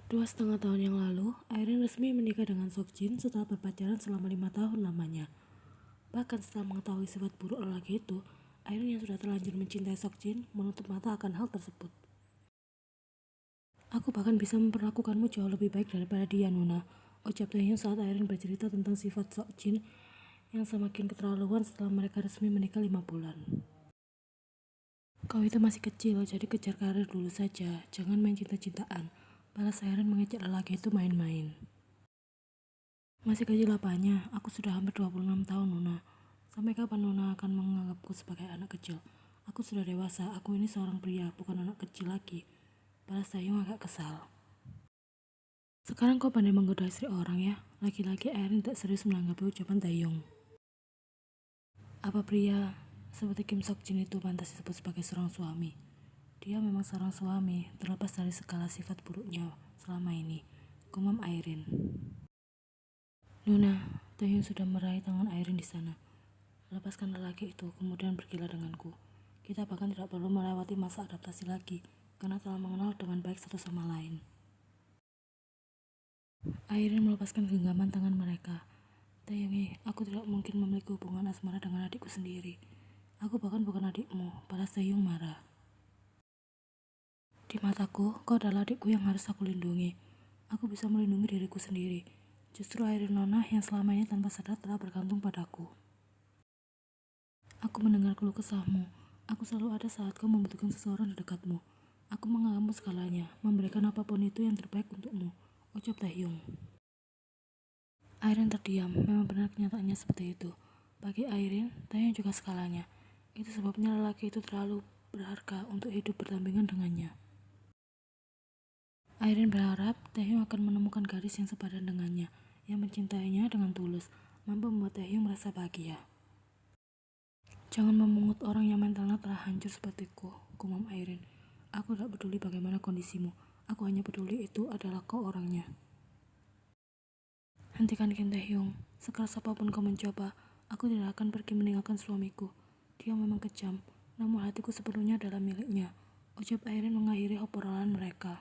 2,5 tahun yang lalu, Airin resmi menikah dengan Seokjin setelah berpacaran selama 5 tahun lamanya. Bahkan setelah mengetahui sifat buruk lelaki itu, Airin yang sudah terlanjur mencintai Seokjin menutup mata akan hal tersebut. Aku bahkan bisa memperlakukanmu jauh lebih baik daripada dia, Nuna, ucap Taehyung saat Airin bercerita tentang sifat Seokjin yang semakin keterlaluan setelah mereka resmi menikah 5 bulan. Kau itu masih kecil, jadi kejar karir dulu saja, jangan main cinta-cintaan. Balas Airin mengejek lelaki itu main-main. Masih kecil apanya, aku sudah hampir 26 tahun, Nuna. Sampai kapan Nuna akan menganggapku sebagai anak kecil? Aku sudah dewasa, aku ini seorang pria, bukan anak kecil lagi. Balas Taehyung agak kesal. Sekarang kau pandai menggoda istri orang ya? Lagi-lagi Airin tak serius menanggapi ucapan Taehyung. Apa pria seperti Kim Seokjin itu pantas disebut sebagai seorang suami? Dia memang seorang suami, terlepas dari segala sifat buruknya selama ini, gumam Airin. Nuna, Taehyung sudah meraih tangan Airin di sana. Lepaskan lelaki itu, kemudian pergilah denganku. Kita bahkan tidak perlu melewati masa adaptasi lagi, karena telah mengenal dengan baik satu sama lain. Airin melepaskan genggaman tangan mereka. Taehyung, aku tidak mungkin memiliki hubungan asmara dengan adikku sendiri. Aku bahkan bukan adikmu, balas Taehyung marah. Di mataku, kau adalah adikku yang harus aku lindungi. Aku bisa melindungi diriku sendiri. Justru Airin Nona yang selama ini tanpa sadar telah bergantung padaku. Aku mendengar keluh kesahmu. Aku selalu ada saat kau membutuhkan seseorang di dekatmu. Aku menganggapmu segalanya, memberikan apapun itu yang terbaik untukmu, ucap Taehyung. Airin terdiam, memang benar kenyataannya seperti itu. Bagi Airin, Taehyung juga segalanya. Itu sebabnya lelaki itu terlalu berharga untuk hidup berdampingan dengannya. Airin berharap Taehyung akan menemukan gadis yang sepadan dengannya, yang mencintainya dengan tulus, mampu membuat Taehyung merasa bahagia. Jangan memungut orang yang mentalnya telah hancur sepertiku, gumam Airin. Aku tidak peduli bagaimana kondisimu, aku hanya peduli itu adalah kau orangnya. Hentikan Kim Taehyung, sekeras apapun kau mencoba, aku tidak akan pergi meninggalkan suamiku. Dia memang kejam, namun hatiku sepenuhnya adalah miliknya, ucap Airin mengakhiri obrolan mereka.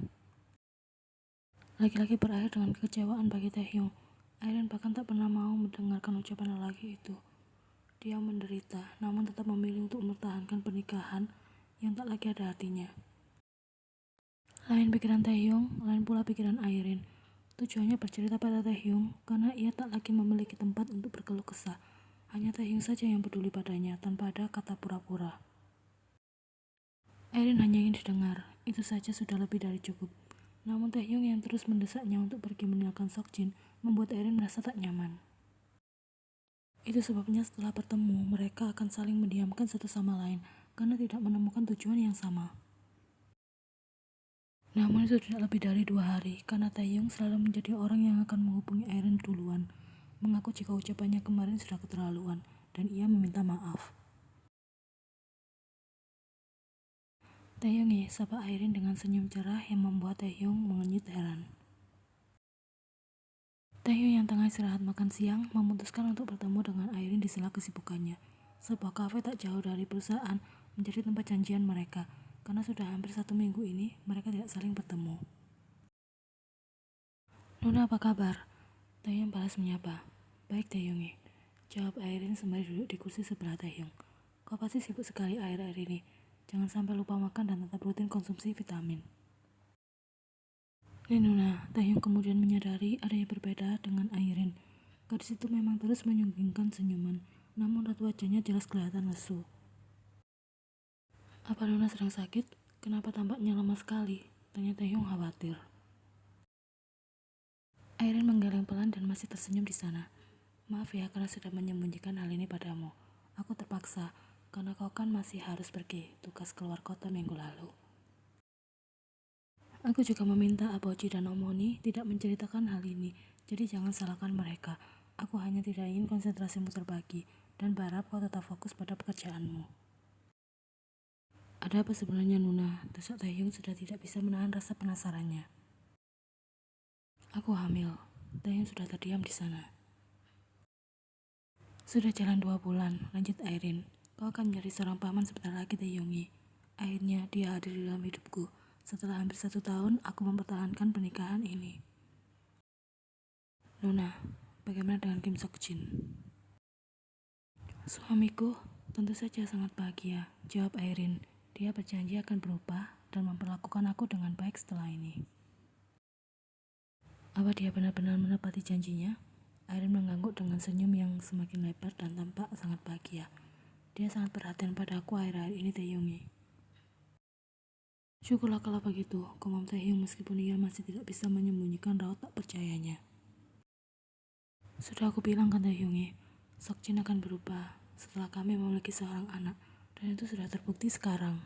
Laki-laki berakhir dengan kekecewaan bagi Taehyung. Airin bahkan tak pernah mau mendengarkan ucapan lelaki itu. Dia menderita, namun tetap memilih untuk mempertahankan pernikahan yang tak lagi ada artinya. Lain pikiran Taehyung, lain pula pikiran Airin. Tujuannya bercerita pada Taehyung karena ia tak lagi memiliki tempat untuk berkeluh kesah. Hanya Taehyung saja yang peduli padanya tanpa ada kata pura-pura. Airin hanya ingin didengar, itu saja sudah lebih dari cukup. Namun Taehyung yang terus mendesaknya untuk pergi meninggalkan Seokjin membuat Airin merasa tak nyaman. Itu sebabnya setelah bertemu, mereka akan saling mendiamkan satu sama lain karena tidak menemukan tujuan yang sama. Namun itu tidak lebih dari 2 hari karena Taehyung selalu menjadi orang yang akan menghubungi Airin duluan, mengaku jika ucapannya kemarin sudah keterlaluan dan ia meminta maaf. Taehyung, sapa Airin dengan senyum cerah yang membuat Taehyung mengenyut heran. Taehyung yang tengah istirahat makan siang memutuskan untuk bertemu dengan Airin di sela kesibukannya. Sebuah kafe tak jauh dari perusahaan menjadi tempat janjian mereka, karena sudah hampir 1 minggu ini mereka tidak saling bertemu. Nuna, apa kabar? Taehyung balas menyapa. Baik Taehyung, jawab Airin sembari duduk di kursi sebelah Taehyung. Kau pasti sibuk sekali akhir-akhir ini. Jangan sampai lupa makan dan tetap rutin konsumsi vitamin. Nuna, Taehyung kemudian menyadari ada yang berbeda dengan Airin. Gadis itu memang terus menyunggingkan senyuman, namun raut wajahnya jelas kelihatan lesu. Apa Nuna sedang sakit? Kenapa tampaknya lemah sekali? Tanya Taehyung khawatir. Airin menggeleng pelan dan masih tersenyum di sana. Maaf ya karena sudah menyembunyikan hal ini padamu. Aku terpaksa, karena kau kan masih harus pergi tugas keluar kota minggu lalu. Aku juga meminta Aboji dan Omoni tidak menceritakan hal ini, jadi jangan salahkan mereka. Aku hanya tidak ingin konsentrasimu terbagi, dan berharap kau tetap fokus pada pekerjaanmu. Ada apa sebenarnya Nuna? Desak Taehyung sudah tidak bisa menahan rasa penasarannya. Aku hamil. Taehyung sudah terdiam di sana. Sudah jalan 2 bulan, lanjut Airin. Kau akan menjadi seorang paman sebentar lagi Taehyung. Akhirnya dia hadir di dalam hidupku. Setelah hampir 1 tahun, aku mempertahankan pernikahan ini. Nona, bagaimana dengan Kim Sok Jin? Suamiku tentu saja sangat bahagia, jawab Airin. Dia berjanji akan berubah dan memperlakukan aku dengan baik setelah ini. Apa dia benar-benar menepati janjinya? Airin mengangguk dengan senyum yang semakin lebar dan tampak sangat bahagia. Dia sangat perhatian pada aku akhir-akhir ini, Taehyungi. Syukurlah kalau begitu, komam Taehyung meskipun ia masih tidak bisa menyembunyikan raut tak percayanya. Sudah aku bilang kan Taehyungi, Sok Jin akan berubah setelah kami memiliki seorang anak, dan itu sudah terbukti sekarang.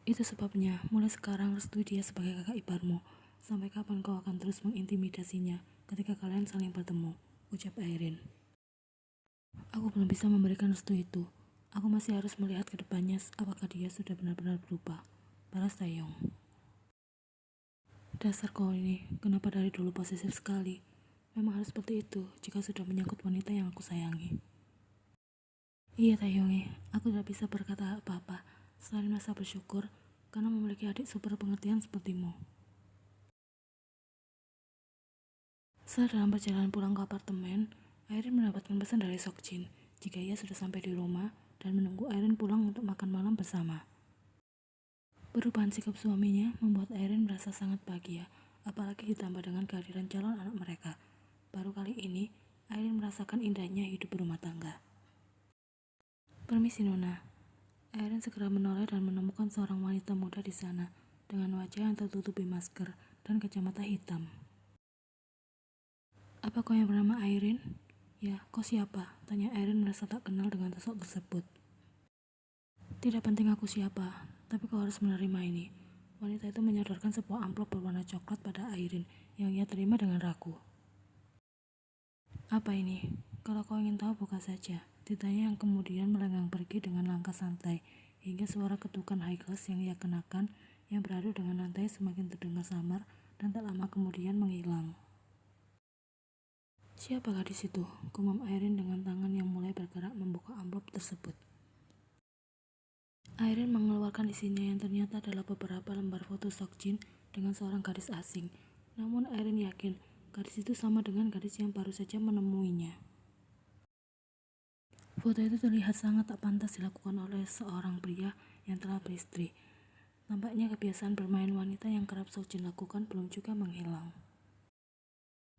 Itu sebabnya, mulai sekarang restui dia sebagai kakak iparmu. Sampai kapan kau akan terus mengintimidasinya ketika kalian saling bertemu, ucap Airin. Aku belum bisa memberikan restu itu. Aku masih harus melihat ke depannya apakah dia sudah benar-benar berubah, balas Taeyong. Dasar kau ini, kenapa dari dulu posesif sekali? Memang harus seperti itu jika sudah menyangkut wanita yang aku sayangi. Iya Taeyongi, aku tidak bisa berkata apa-apa selain merasa bersyukur karena memiliki adik super pengertian sepertimu. Setelah dalam perjalanan pulang ke apartemen, Airin mendapatkan pesan dari Sok Jin jika ia sudah sampai di rumah dan menunggu Airin pulang untuk makan malam bersama. Perubahan sikap suaminya membuat Airin merasa sangat bahagia, apalagi ditambah dengan kehadiran calon anak mereka. Baru kali ini, Airin merasakan indahnya hidup berumah tangga. Permisi Nona. Airin segera menoleh dan menemukan seorang wanita muda di sana dengan wajah yang tertutupi masker dan kacamata hitam. Apa kau yang bernama Airin? Ya, kau siapa? Tanya Airin merasa tak kenal dengan sosok tersebut. Tidak penting aku siapa, tapi kau harus menerima ini. Wanita itu menyodorkan sebuah amplop berwarna coklat pada Airin yang ia terima dengan ragu. Apa ini? Kalau kau ingin tahu buka saja, titanya yang kemudian melenggang pergi dengan langkah santai, hingga suara ketukan high class yang ia kenakan yang beradu dengan lantai semakin terdengar samar dan tak lama kemudian menghilang. Siapa gadis itu? Gumam Airin dengan tangan yang mulai bergerak membuka amplop tersebut. Airin mengeluarkan isinya yang ternyata adalah beberapa lembar foto Sok Jin dengan seorang gadis asing. Namun Airin yakin gadis itu sama dengan gadis yang baru saja menemuinya. Foto itu terlihat sangat tak pantas dilakukan oleh seorang pria yang telah beristri. Nampaknya kebiasaan bermain wanita yang kerap Sok Jin lakukan belum juga menghilang.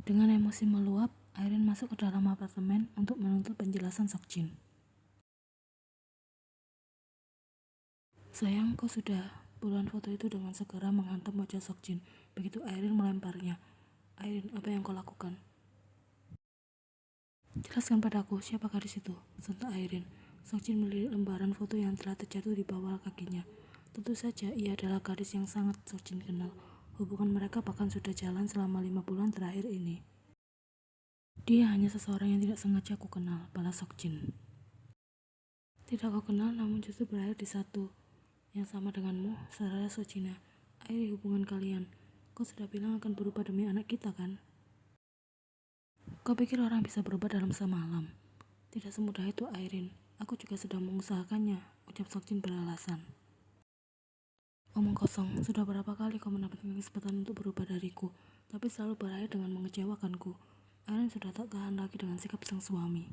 Dengan emosi meluap, Airin masuk ke dalam apartemen untuk menuntut penjelasan Sok Jin. Sayang, kau sudah. Puluhan foto itu dengan segera menghantam wajah Sok Jin begitu Airin melemparnya. Airin, apa yang kau lakukan? Jelaskan padaku, siapa gadis itu? Sentak Airin. Sok Jin melirik lembaran foto yang telah terjatuh di bawah kakinya. Tentu saja ia adalah gadis yang sangat Sok Jin kenal. Hubungan mereka bahkan sudah jalan selama 5 bulan terakhir ini. Dia hanya seseorang yang tidak sengaja aku kenal, balas Sok Jin. Tidak kau kenal namun justru berakhir di satu yang sama denganmu, saudara Sojina. Akhiri hubungan kalian. Kau sudah bilang akan berubah demi anak kita kan? Kau pikir orang bisa berubah dalam semalam? Tidak semudah itu, Airin. Aku juga sedang mengusahakannya, ucap Sok Jin beralasan. Omong kosong, sudah berapa kali kau mendapatkan kesempatan untuk berubah dariku, tapi selalu berakhir dengan mengecewakanku. Airin sudah tak tahan lagi dengan sikap sang suami.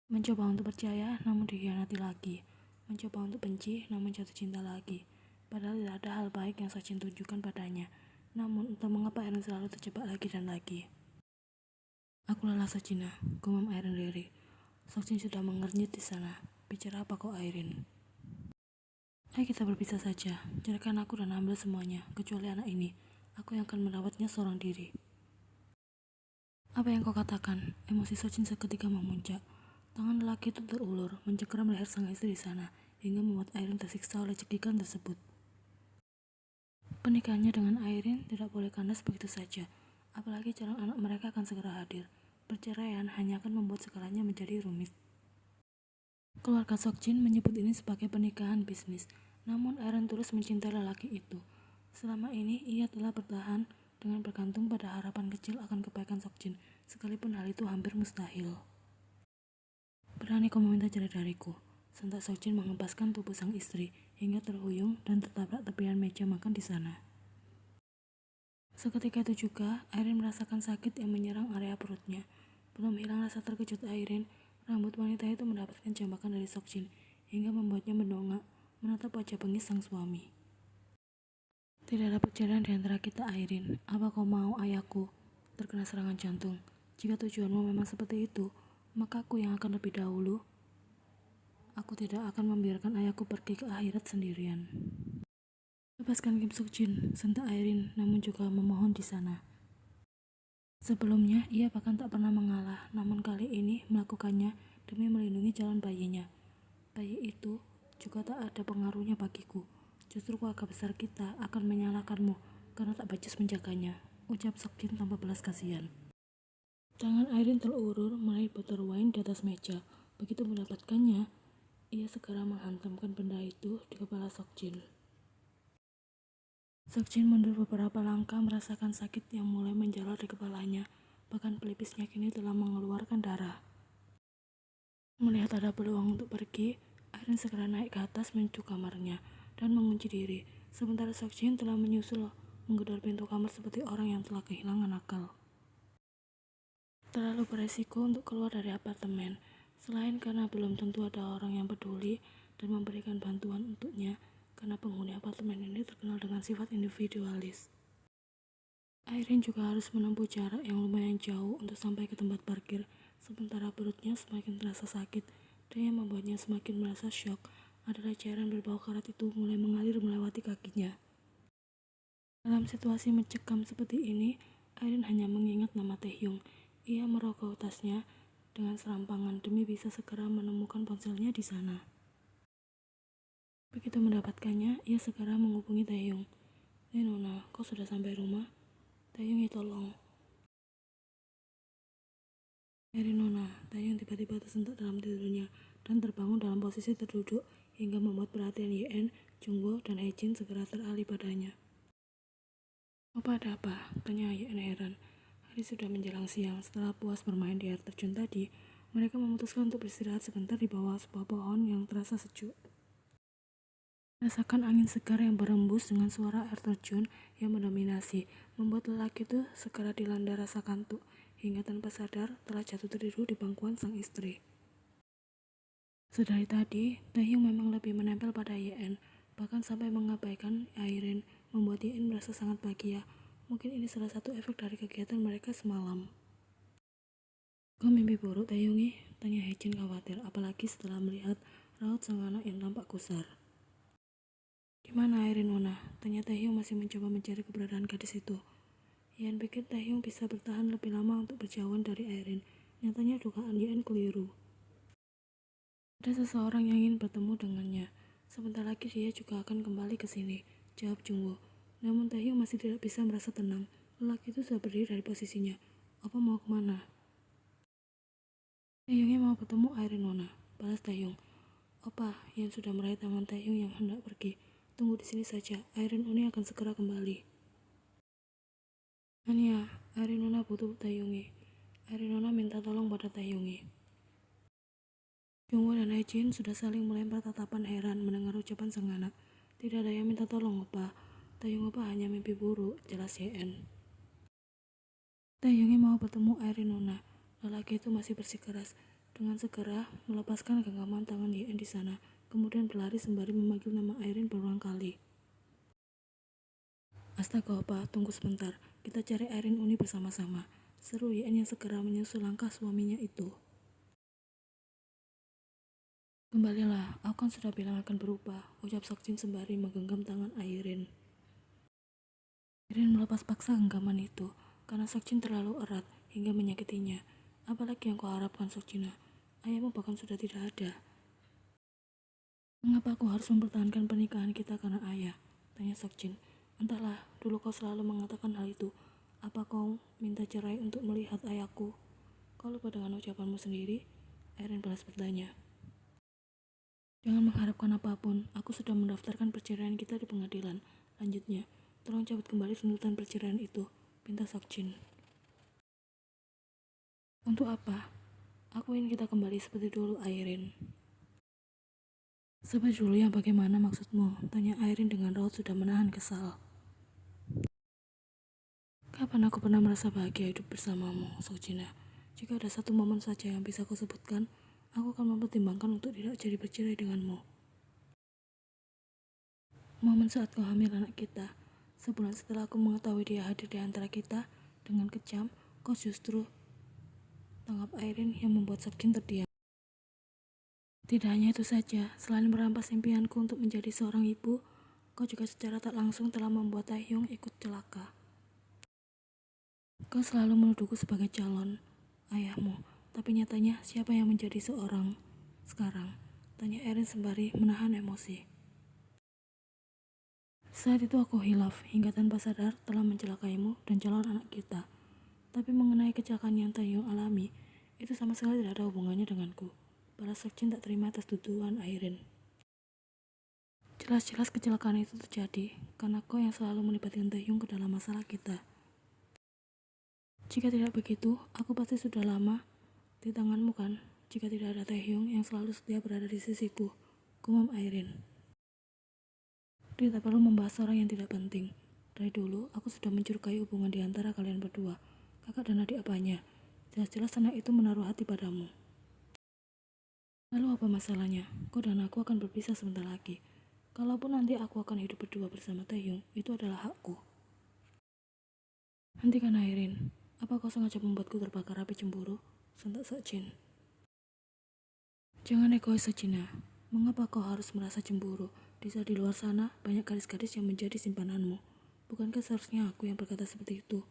Mencoba untuk percaya, namun dikhianati lagi. Mencoba untuk benci, namun jatuh cinta lagi. Padahal tidak ada hal baik yang Sok Jin tunjukkan padanya. Namun entah mengapa Airin selalu terjebak lagi dan lagi. Aku lelah Sojina, gumam Airin lirih. Sok Jin sudah mengernyit di sana. Bicara apa kau Airin? Ayo kita berpisah saja. Ceraikan aku dan ambil semuanya, kecuali anak ini. Aku yang akan merawatnya seorang diri. Apa yang kau katakan? Emosi Sok Jin seketika memuncak. Tangan lelaki itu terulur, mencengkeram leher sang istri di sana, hingga membuat Airin tersiksa oleh cekikan tersebut. Pernikahannya dengan Airin tidak boleh kandas begitu saja, apalagi calon anak mereka akan segera hadir. Perceraian hanya akan membuat segalanya menjadi rumit. Keluarga Sok Jin menyebut ini sebagai pernikahan bisnis, namun Airin tulus mencintai lelaki itu. Selama ini ia telah bertahan dengan bergantung pada harapan kecil akan kebaikan Sok Jin, sekalipun hal itu hampir mustahil. Berani kau meminta cerai dariku? Sentak Sok Jin mengempaskan tubuh sang istri hingga terhuyung dan tertabrak tepian meja makan di sana. Seketika itu juga, Airin merasakan sakit yang menyerang area perutnya. Belum hilang rasa terkejut Airin, rambut wanita itu mendapatkan jambakan dari Seokjin, hingga membuatnya mendongak, menatap wajah bengis sang suami. Tidak ada percakapan di antara kita, Airin. Apa kau mau ayahku terkena serangan jantung? Jika tujuanmu memang seperti itu, maka aku yang akan lebih dahulu. Aku tidak akan membiarkan ayahku pergi ke akhirat sendirian. Lepaskan Kim Seokjin, sentak Airin, namun juga memohon di sana. Sebelumnya, ia bahkan tak pernah mengalah, namun kali ini melakukannya demi melindungi calon bayinya. Bayi itu juga tak ada pengaruhnya bagiku. Justru keluarga besar kita akan menyalahkanmu karena tak becus menjaganya, ucap Seokjin tanpa belas kasihan. Tangan Airin terulur meraih botol wine di atas meja. Begitu mendapatkannya, ia segera menghantamkan benda itu di kepala Seokjin. Seokjin mundur beberapa langkah merasakan sakit yang mulai menjalar di kepalanya. Bahkan pelipisnya kini telah mengeluarkan darah. Melihat ada peluang untuk pergi, Airin segera naik ke atas menuju kamarnya dan mengunci diri. Sementara Seokjin telah menyusul menggedor pintu kamar seperti orang yang telah kehilangan akal. Terlalu beresiko untuk keluar dari apartemen. Selain karena belum tentu ada orang yang peduli dan memberikan bantuan untuknya, karena penghuni apartemen ini terkenal dengan sifat individualis. Airin juga harus menempuh jarak yang lumayan jauh untuk sampai ke tempat parkir, sementara perutnya semakin terasa sakit, dan yang membuatnya semakin merasa syok adalah cairan berbau karat itu mulai mengalir melewati kakinya. Dalam situasi mencekam seperti ini, Airin hanya mengingat nama Taehyung. Ia merogoh tasnya dengan serampangan demi bisa segera menemukan ponselnya di sana. Begitu mendapatkannya, ia segera menghubungi Taehyung. Nona, kau sudah sampai rumah? Taehyung, ya tolong. Nona, Taehyung tiba-tiba tersentak dalam tidurnya dan terbangun dalam posisi terduduk hingga membuat perhatian Yen, Jungwoo, dan Haejin segera teralih padanya. Apa ada apa? Tanya Yen heran. Hari sudah menjelang siang. Setelah puas bermain di air terjun tadi, mereka memutuskan untuk beristirahat sebentar di bawah sebuah pohon yang terasa sejuk. Rasakan angin segar yang berembus dengan suara air terjun yang mendominasi, membuat lelaki itu segera dilanda rasa kantuk, hingga tanpa sadar telah jatuh tertidur di bangkuan sang istri. Sedari tadi, Taehyung memang lebih menempel pada Yen, bahkan sampai mengabaikan Airin, membuat Yen merasa sangat bahagia. Mungkin ini salah satu efek dari kegiatan mereka semalam. Kau mimpi buruk, Taehyung? Tanya Haejin khawatir, apalagi setelah melihat raut sang anak yang tampak gusar. Di mana Airin, Nona? Tanya Taehyung masih mencoba mencari keberadaan gadis itu. Yen pikir Taehyung bisa bertahan lebih lama untuk berjauhan dari Airin. Nyatanya dugaan Yen keliru. Ada seseorang yang ingin bertemu dengannya. Sebentar lagi dia juga akan kembali ke sini, jawab Jungwoo. Namun Taehyung masih tidak bisa merasa tenang. Lelaki itu sudah berdiri dari posisinya. Apa mau kemana? Taehyungnya mau bertemu Airin, Nona, balas Taehyung. Opa, Yen sudah meraih tangan Taehyung yang hendak pergi. Tunggu di sini saja, Airin Uni akan segera kembali. Ania, Airin Nona butuh Taehyung. Airin Nona minta tolong pada Taehyung. Jungwoo dan Haejin sudah saling melempar tatapan heran mendengar ucapan sang anak. Tidak ada yang minta tolong, Opa. Taehyung Opa hanya mimpi buruk, jelas Yen. Taehyung mau bertemu Airin Nona. Lelaki itu masih bersikeras. Dengan segera melepaskan genggaman tangan Yen di sana, kemudian berlari sembari memanggil nama Airin berulang kali. Astaga, Opa, tunggu sebentar. Kita cari Airin Uni bersama-sama. Seru Yen yang segera menyusul langkah suaminya itu. Kembalilah, aku kan sudah bilang akan berubah, ucap Seokjin sembari menggenggam tangan Airin. Airin melepas paksa genggaman itu, karena Seokjin terlalu erat hingga menyakitinya. Apalagi yang kau harapkan, Seokjin? Ayahmu bahkan sudah tidak ada. Mengapa aku harus mempertahankan pernikahan kita karena ayah? Tanya Seokjin. Entahlah, dulu kau selalu mengatakan hal itu. Apa kau minta cerai untuk melihat ayahku? Kau lupa dengan ucapanmu sendiri? Airin balas bertanya. Jangan mengharapkan apapun, aku sudah mendaftarkan perceraian kita di pengadilan. Lanjutnya, tolong cabut kembali tuntutan perceraian itu, pinta Seokjin. Untuk apa? Aku ingin kita kembali seperti dulu, Airin. Sabar dulu, yang bagaimana maksudmu? Tanya Airin dengan raut sudah menahan kesal. Kapan aku pernah merasa bahagia hidup bersamamu, Sojina? Jika ada satu momen saja yang bisa kau sebutkan, aku akan mempertimbangkan untuk tidak jadi bercerai denganmu. Momen saat kau hamil anak kita. Sebulan setelah aku mengetahui dia hadir di antara kita, dengan kejam, kau justru tanggap Airin yang membuat Sokjin terdiam. Tidak hanya itu saja, selain merampas impianku untuk menjadi seorang ibu, kau juga secara tak langsung telah membuat Taehyung ikut celaka. Kau selalu menuduhku sebagai calon ayahmu, tapi nyatanya siapa yang menjadi seorang sekarang? Tanya Erin sembari menahan emosi. Saat itu aku hilaf hingga tanpa sadar telah mencelakaimu dan calon anak kita. Tapi mengenai kecelakaan yang Taehyung alami, itu sama sekali tidak ada hubungannya denganku. Balas Sokjin tak terima atas tuduhan Airin. Jelas-jelas kecelakaan itu terjadi karena kau yang selalu melibatkan Taehyung ke dalam masalah kita. Jika tidak begitu, aku pasti sudah lama di tanganmu kan? Jika tidak ada Taehyung yang selalu setia berada di sisiku, gumam Airin. Tidak perlu membahas orang yang tidak penting. Dari dulu, aku sudah mencurigai hubungan di antara kalian berdua, kakak dan adik apanya. Jelas-jelas anak itu menaruh hati padamu. Lalu apa masalahnya? Kau dan aku akan berpisah sebentar lagi. Kalaupun nanti aku akan hidup berdua bersama Taehyung, itu adalah hakku. Hentikan Airin. Apa kau sengaja membuatku terbakar api cemburu? Sentak Sokjin. Jangan egois, Sojina. Mengapa kau harus merasa cemburu? Di saat di luar sana banyak gadis-gadis yang menjadi simpananmu. Bukankah seharusnya aku yang berkata seperti itu?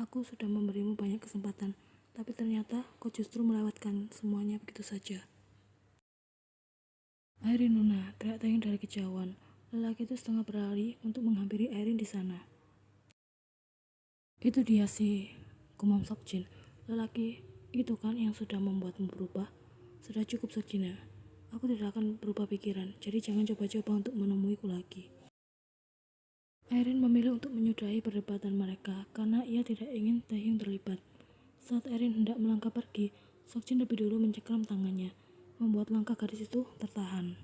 Aku sudah memberimu banyak kesempatan, tapi ternyata kau justru melewatkan semuanya begitu saja. Airin, Nuna, teriak Taehyung dari kejauhan. Lelaki itu setengah berlari untuk menghampiri Airin di sana. Itu dia sih, gumam Sokjin. Lelaki itu kan yang sudah membuatmu berubah. Sudah cukup, Sojina. Aku tidak akan berubah pikiran, jadi jangan coba-coba untuk menemuiku lagi. Airin memilih untuk menyudahi perdebatan mereka karena ia tidak ingin Taehyung terlibat. Saat Airin hendak melangkah pergi, Sokjin lebih dulu mencengkram tangannya, membuat langkah gadis itu tertahan.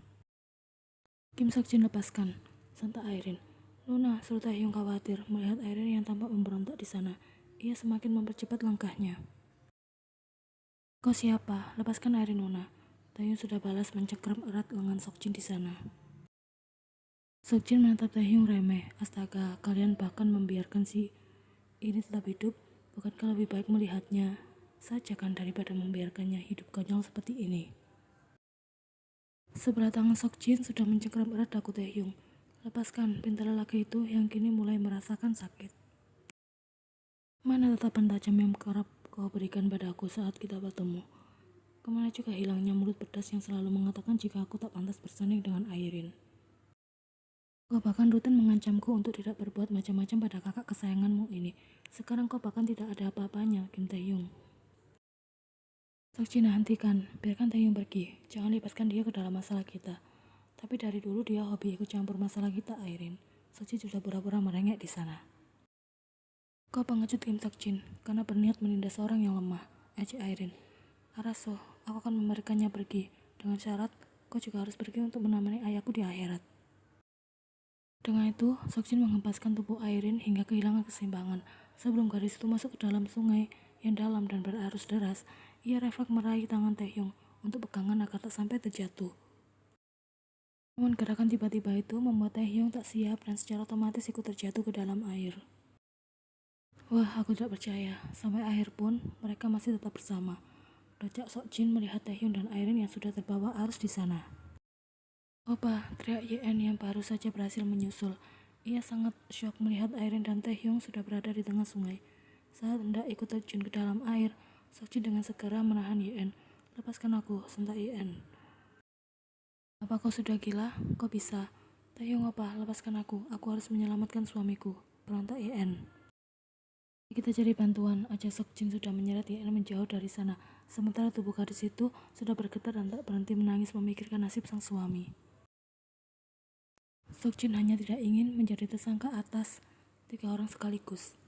Kim Sokjin, lepaskan, sentak Airin. Luna, suruh Taehyung khawatir melihat Airin yang tampak memberontak di sana. Ia semakin mempercepat langkahnya. Kau siapa? Lepaskan Airin, Luna. Taehyung sudah balas mencengkram erat lengan Sokjin di sana. Sokjin menatap Taehyung remeh. Astaga, kalian bahkan membiarkan si ini tetap hidup. Bukankah lebih baik melihatnya saja kan daripada membiarkannya hidup konyol seperti ini? Sebelah tangan Sokjin sudah mencengkram erat dagu Taehyung. Lepaskan, pinta lelaki itu yang kini mulai merasakan sakit. Mana tatapan tajam yang kerap kau berikan padaku saat kita bertemu? Kemana juga hilangnya mulut pedas yang selalu mengatakan jika aku tak pantas bersanding dengan Airin? Kau bahkan rutin mengancamku untuk tidak berbuat macam-macam pada kakak kesayanganmu ini. Sekarang kau bahkan tidak ada apa-apanya, Kim Taehyung. Sokjin, hentikan, biarkan Taehyung pergi. Jangan libatkan dia ke dalam masalah kita. Tapi dari dulu dia hobi ikut campur masalah kita, Airin. Sokjin sudah pura-pura merengek di sana. Kau pengecut, Kim Sokjin, karena berniat menindas orang yang lemah, ejek Airin. Araso, aku akan memberikannya pergi. Dengan syarat, kau juga harus pergi untuk menemani ayahku di akhirat. Dengan itu, Sokjin menghempaskan tubuh Airin hingga kehilangan keseimbangan. Sebelum gadis itu masuk ke dalam sungai yang dalam dan berarus deras, ia refleks meraih tangan Taehyung untuk pegangan agar tak sampai terjatuh. Namun gerakan tiba-tiba itu membuat Taehyung tak siap dan secara otomatis ikut terjatuh ke dalam air. Wah, aku tidak percaya. Sampai akhir pun, mereka masih tetap bersama. Docak Sokjin melihat Taehyung dan Airin yang sudah terbawa arus di sana. Opa, teriak Yen yang baru saja berhasil menyusul. Ia sangat syok melihat Airin dan Taehyung sudah berada di tengah sungai. Saat hendak ikut terjun ke dalam air, Sokjin dengan segera menahan Yen. Lepaskan aku, sentak Yen. Apa kau sudah gila? Kau bisa. Taehyung, opa, lepaskan aku. Aku harus menyelamatkan suamiku, berontak Yen. Kita cari bantuan, aja Sokjin sudah menyeret Yen menjauh dari sana. Sementara tubuh gadis itu sudah bergetar dan tak berhenti menangis memikirkan nasib sang suami. Sokjin hanya tidak ingin menjadi tersangka atas 3 orang sekaligus.